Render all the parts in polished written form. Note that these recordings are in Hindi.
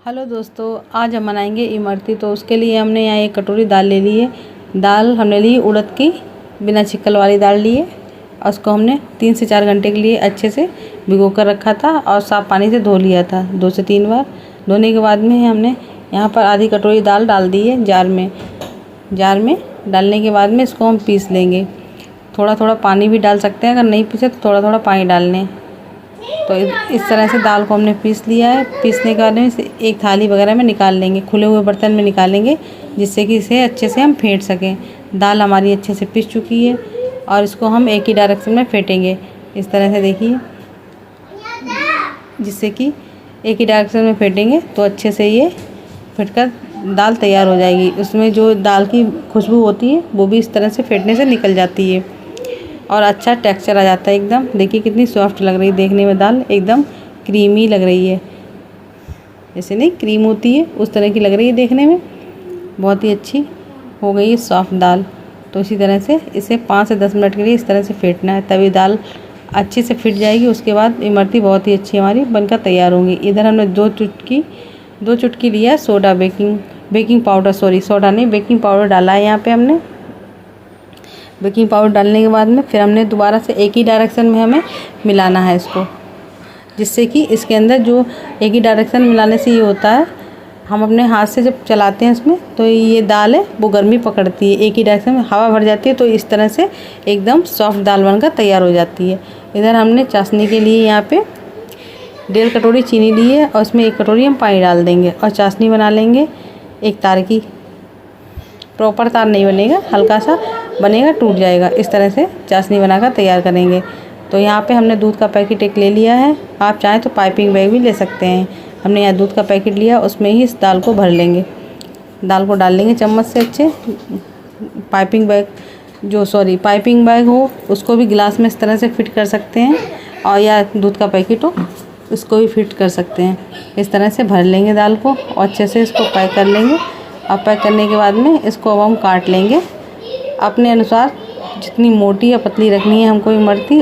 हेलो दोस्तों, आज हम बनाएंगे इमरती। तो उसके लिए हमने यहाँ एक कटोरी दाल ले ली है। दाल हमने ली उड़द की, बिना छिकल वाली दाल ली है। और उसको हमने 3 से 4 घंटे के लिए अच्छे से भिगो कर रखा था और साफ़ पानी से धो लिया था 2 से 3 बार। धोने के बाद में हमने यहाँ पर आधी कटोरी दाल डाल दी है जार में। डालने के बाद में इसको हम पीस लेंगे। थोड़ा थोड़ा पानी भी डाल सकते हैं, अगर नहीं पीसे तो थोड़ा थोड़ा पानी डाल लें। तो इस तरह से दाल को हमने पीस लिया है। पीसने के बाद में इसे एक थाली वगैरह में निकाल लेंगे, खुले हुए बर्तन में निकालेंगे, जिससे कि इसे अच्छे से हम फेंट सकें। दाल हमारी अच्छे से पिस चुकी है और इसको हम एक ही डायरेक्शन में फेंटेंगे। इस तरह से देखिए, जिससे कि एक ही डायरेक्शन में फेंटेंगे तो अच्छे से ये फेंटकर दाल तैयार हो जाएगी। उसमें जो दाल की खुशबू होती है वो भी इस तरह से फेंटने से निकल जाती है और अच्छा टेक्सचर आ जाता है एकदम। देखिए कितनी सॉफ्ट लग रही है देखने में, दाल एकदम क्रीमी लग रही है। जैसे नहीं क्रीम होती है उस तरह की लग रही है देखने में, बहुत ही अच्छी हो गई है सॉफ्ट दाल। तो इसी तरह से इसे 5 से 10 मिनट के लिए इस तरह से फेंटना है, तभी दाल अच्छे से फिट जाएगी। उसके बाद इमरती बहुत ही अच्छी हमारी बनकर तैयार होंगी। इधर हमने 2 चुटकी लिया soda, baking powder, sorry soda नहीं, बेकिंग पाउडर डाला है यहाँ पे हमने। बेकिंग पाउडर डालने के बाद में फिर हमने दोबारा से एक ही डायरेक्शन में हमें मिलाना है इसको, जिससे कि इसके अंदर जो एक ही डायरेक्शन मिलाने से ये होता है, हम अपने हाथ से जब चलाते हैं इसमें तो ये दाल है वो गर्मी पकड़ती है। एक ही डायरेक्शन में हवा भर जाती है तो इस तरह से एकदम सॉफ्ट दाल बनकर तैयार हो जाती है। इधर हमने चाशनी के लिए यहाँ पे 1.5 कटोरी चीनी ली है और उसमें 1 कटोरी हम पानी डाल देंगे और चाशनी बना लेंगे एक तार की। प्रॉपर तार नहीं बनेगा, हल्का सा बनेगा, टूट जाएगा। इस तरह से चाशनी बनाकर तैयार करेंगे। तो यहाँ पे हमने दूध का पैकेट एक ले लिया है, आप चाहें तो पाइपिंग बैग भी ले सकते हैं। हमने यहाँ दूध का पैकेट लिया, उसमें ही इस दाल को भर लेंगे। दाल को डाल लेंगे चम्मच से अच्छे। पाइपिंग बैग हो उसको भी गिलास में इस तरह से फिट कर सकते हैं, और या दूध का पैकेट हो उसको भी फिट कर सकते हैं। इस तरह से भर लेंगे दाल को और अच्छे से इसको पैक कर लेंगे। अब पैक करने के बाद में इसको अब हम काट लेंगे अपने अनुसार, जितनी मोटी या पतली रखनी है हमको इमरती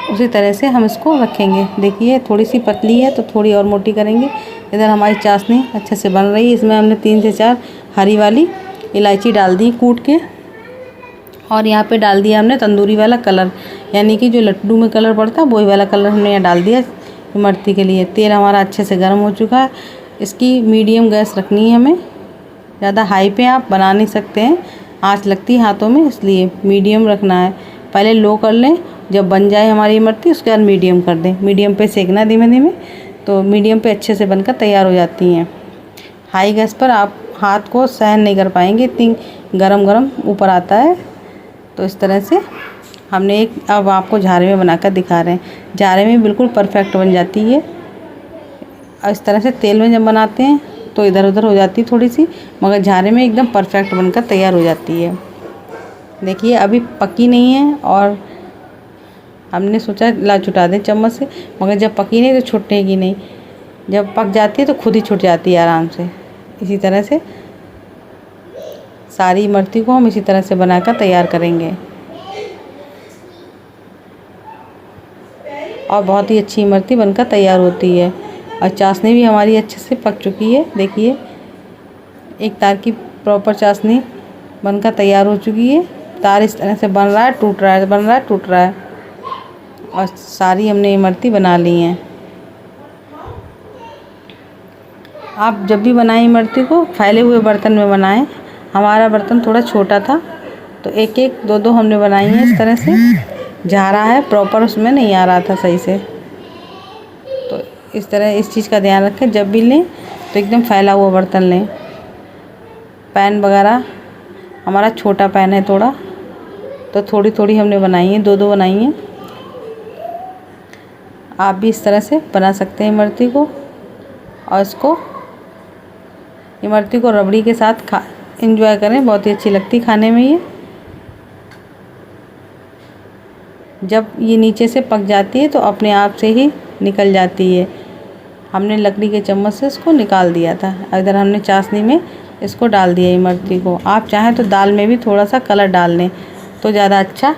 उसी तरह से हम इसको रखेंगे। देखिए थोड़ी सी पतली है तो थोड़ी और मोटी करेंगे। इधर हमारी चाशनी अच्छे से बन रही है। इसमें हमने 3 से 4 हरी वाली इलायची डाल दी कूट के, और यहाँ पे डाल दिया हमने तंदूरी वाला कलर, यानी कि जो लड्डू में कलर पड़ता है वही वाला कलर हमने यहाँ डाल दिया इमरती के लिए। तेल हमारा अच्छे से गर्म हो चुका है। इसकी मीडियम गैस रखनी है हमें, ज़्यादा हाई पे आप बना नहीं सकते हैं, आँच लगती है हाथों में, इसलिए मीडियम रखना है। पहले लो कर लें, जब बन जाए हमारी इमरती उसके बाद मीडियम कर दें। मीडियम पे सेकना धीमे धीमे, तो मीडियम पे अच्छे से बनकर तैयार हो जाती हैं। हाई गैस पर आप हाथ को सहन नहीं कर पाएंगे, इतनी गरम ऊपर आता है। तो इस तरह से हमने अब आपको झारे में बनाकर दिखा रहे हैं। झारे में बिल्कुल परफेक्ट बन जाती है। और इस तरह से तेल में जब बनाते हैं तो इधर उधर हो जाती है थोड़ी सी, मगर झारे में एकदम परफेक्ट बनकर तैयार हो जाती है। देखिए अभी पकी नहीं है और हमने सोचा ला छुटा दें चम्मच से, मगर जब पकी नहीं तो छूटेगी नहीं। जब पक जाती है तो खुद ही छूट जाती है आराम से। इसी तरह से सारी इमरती को हम इसी तरह से बनाकर तैयार करेंगे और बहुत ही अच्छी इमरती बनकर तैयार होती है। और चाशनी भी हमारी अच्छे से पक चुकी है। देखिए एक तार की प्रॉपर चाशनी बनकर तैयार हो चुकी है। तार इस तरह से बन रहा है, टूट रहा है, बन रहा है, टूट रहा है, और सारी हमने इमरती बना ली हैं। आप जब भी बनाएं इमरती को फैले हुए बर्तन में बनाएं। हमारा बर्तन थोड़ा छोटा था तो 1-1, 2-2 हमने बनाई हैं इस तरह से। झारा है प्रॉपर, उसमें नहीं आ रहा था सही से। तो इस तरह इस चीज़ का ध्यान रखें, जब भी लें तो एकदम फैला हुआ बर्तन लें। पैन वगैरह हमारा छोटा पैन है थोड़ा, तो थोड़ी थोड़ी हमने बनाई है, 2-2 बनाई हैं। आप भी इस तरह से बना सकते हैं इमरती को, और इसको इमरती को रबड़ी के साथ एंजॉय करें, बहुत ही अच्छी लगती है खाने में ये। जब ये नीचे से पक जाती है तो अपने आप से ही निकल जाती है। हमने लकड़ी के चम्मच से इसको निकाल दिया था। इधर हमने चाशनी में इसको डाल दिया इमरती को। आप चाहें तो दाल में भी थोड़ा सा कलर डाल लें तो ज़्यादा अच्छा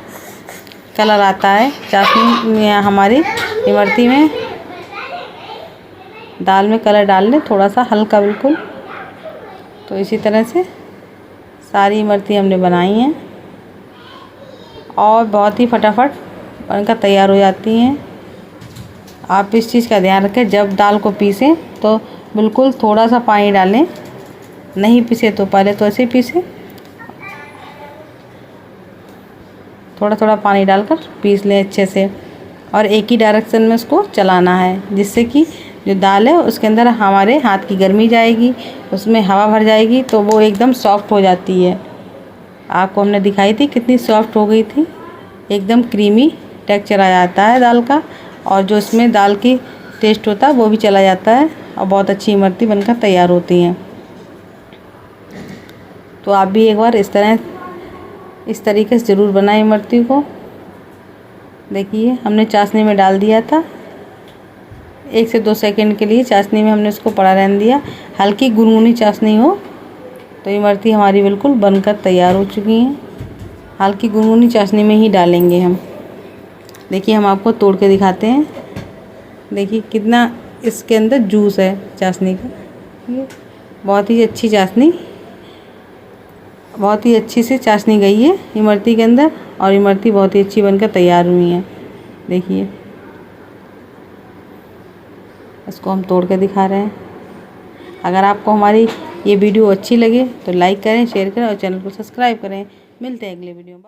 कलर आता है चाशनी में हमारी इमरती में। दाल में कलर डाल लें थोड़ा सा हल्का बिल्कुल। तो इसी तरह से सारी इमरती हमने बनाई हैं और बहुत ही फटाफट बनकर तैयार हो जाती हैं। आप इस चीज़ का ध्यान रखें, जब दाल को पीसें तो बिल्कुल थोड़ा सा पानी डालें, नहीं पीसे तो पहले तो ऐसे ही पीसें, थोड़ा थोड़ा पानी डालकर पीस लें अच्छे से। और एक ही डायरेक्शन में उसको चलाना है, जिससे कि जो दाल है उसके अंदर हमारे हाथ की गर्मी जाएगी, उसमें हवा भर जाएगी तो वो एकदम सॉफ्ट हो जाती है। आपको हमने दिखाई थी कितनी सॉफ्ट हो गई थी, एकदम क्रीमी टेक्सचर आ जाता है दाल का, और जो इसमें दाल की टेस्ट होता है वो भी चला जाता है और बहुत अच्छी इमरती बनकर तैयार होती हैं। तो आप भी एक बार इस तरीके से ज़रूर बनाएं इमरती को। देखिए हमने चाशनी में डाल दिया था, 1 से 2 सेकंड के लिए चाशनी में हमने इसको पड़ा रहने दिया। हल्की गुनगुनी चाशनी हो तो इमरती हमारी बिल्कुल बनकर तैयार हो चुकी हैं। हल्की गुनगुनी चाशनी में ही डालेंगे हम। देखिए हम आपको तोड़ के दिखाते हैं, देखिए कितना इसके अंदर जूस है चाशनी का। ये बहुत ही अच्छी चाशनी, बहुत ही अच्छी से चाशनी गई है इमरती के अंदर और इमरती बहुत ही अच्छी बनकर तैयार हुई है। देखिए इसको हम तोड़ के दिखा रहे हैं। अगर आपको हमारी ये वीडियो अच्छी लगे तो लाइक करें, शेयर करें और चैनल को सब्सक्राइब करें। मिलते हैं अगले वीडियो में।